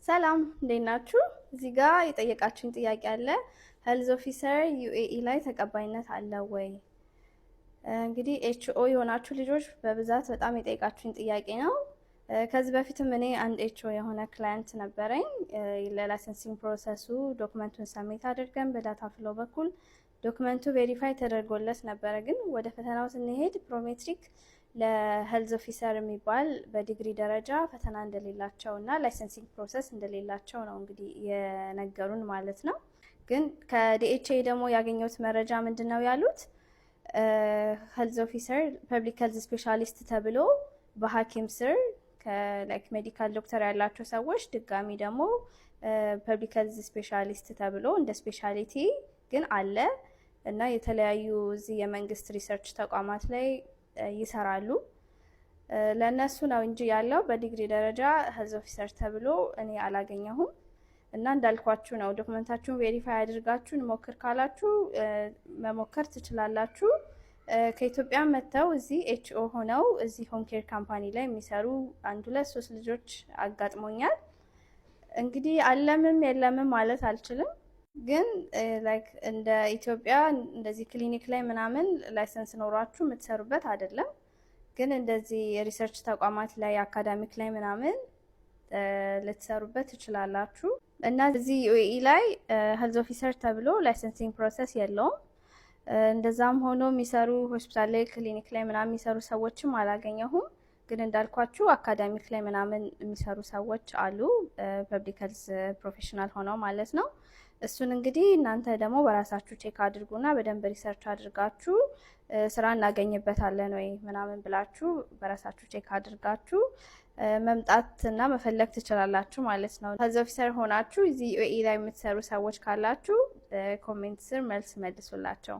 ሰላም እንዴት ናችሁ? እዚህ ጋር የጠየቃችሁኝ ጥያቄ አለ። ሄልዝ ኦፊሰር ዩኤኢ ላይ ተቀባይነት አለው ወይ? እንግዲህ ኤችኦ የሆናችሁ ልጆች በብዛት በጣም የጠየቃችሁኝ ጥያቄ ነው። ከዚህ በፊትም እኔ አንድ ኤችኦ የሆነ ክላይንት ነበረኝ። ለላይሰንሲንግ ፕሮሰሱ ዶክመንቱን ሰሜት አድርገን በዳታ ፍሎ በኩል ዶክመንቱ ቬሪፋይ ተደርጎለት ነበረ። ግን ወደ ፈተናው ስንሄድ ፕሮሜትሪክ ለሄልዝ ኦፊሰር የሚባል በዲግሪ ደረጃ ፈተና እንደሌላቸው እና ላይሰንሲንግ ፕሮሰስ እንደሌላቸው ነው እንግዲህ የነገሩን ማለት ነው። ግን ከዲኤችኤ ደግሞ ያገኘሁት መረጃ ምንድን ነው ያሉት፣ ሄልዝ ኦፊሰር ፐብሊክ ሄልዝ ስፔሻሊስት ተብሎ በሐኪም ስር ከላይክ ሜዲካል ዶክተር ያላቸው ሰዎች ድጋሚ ደግሞ ፐብሊክ ሄልዝ ስፔሻሊስት ተብሎ እንደ ስፔሻሊቲ ግን አለ እና የተለያዩ እዚህ የመንግስት ሪሰርች ተቋማት ላይ ይሰራሉ። ለእነሱ ነው እንጂ ያለው በዲግሪ ደረጃ ሄልዝ ኦፊሰር ተብሎ እኔ አላገኘሁም። እና እንዳልኳችሁ ነው፣ ዶክመንታችሁን ቬሪፋይ አድርጋችሁ እንሞክር ካላችሁ መሞከር ትችላላችሁ። ከኢትዮጵያ መጥተው እዚህ ኤችኦ ሆነው እዚህ ሆም ኬር ካምፓኒ ላይ የሚሰሩ 1-2-3 ልጆች አጋጥሞኛል። እንግዲህ አለምም የለምም ማለት አልችልም። ግን ላይክ እንደ ኢትዮጵያ እንደዚህ ክሊኒክ ላይ ምናምን ላይሰንስ ኖሯችሁ የምትሰሩበት አይደለም። ግን እንደዚህ የሪሰርች ተቋማት ላይ አካዳሚክ ላይ ምናምን ልትሰሩበት ትችላላችሁ። እና እዚህ ዩኤኢ ላይ ሄልዝ ኦፊሰር ተብሎ ላይሰንሲንግ ፕሮሰስ የለውም። እንደዛም ሆኖ የሚሰሩ ሆስፒታል ላይ ክሊኒክ ላይ ምናምን የሚሰሩ ሰዎችም አላገኘሁም። ግን እንዳልኳችሁ አካዳሚክ ላይ ምናምን የሚሰሩ ሰዎች አሉ፣ ፐብሊክ ሄልዝ ፕሮፌሽናል ሆነው ማለት ነው። እሱን እንግዲህ እናንተ ደግሞ በራሳችሁ ቼክ አድርጉና በደንብ ሪሰርች አድርጋችሁ ስራ እናገኝበታለን ወይ ምናምን ብላችሁ በራሳችሁ ቼክ አድርጋችሁ መምጣትና መፈለግ ትችላላችሁ ማለት ነው። ሄልዝ ኦፊሰር ሆናችሁ እዚህ ዩኤኢ ላይ የምትሰሩ ሰዎች ካላችሁ ኮሜንት ስር መልስ መልሱላቸው።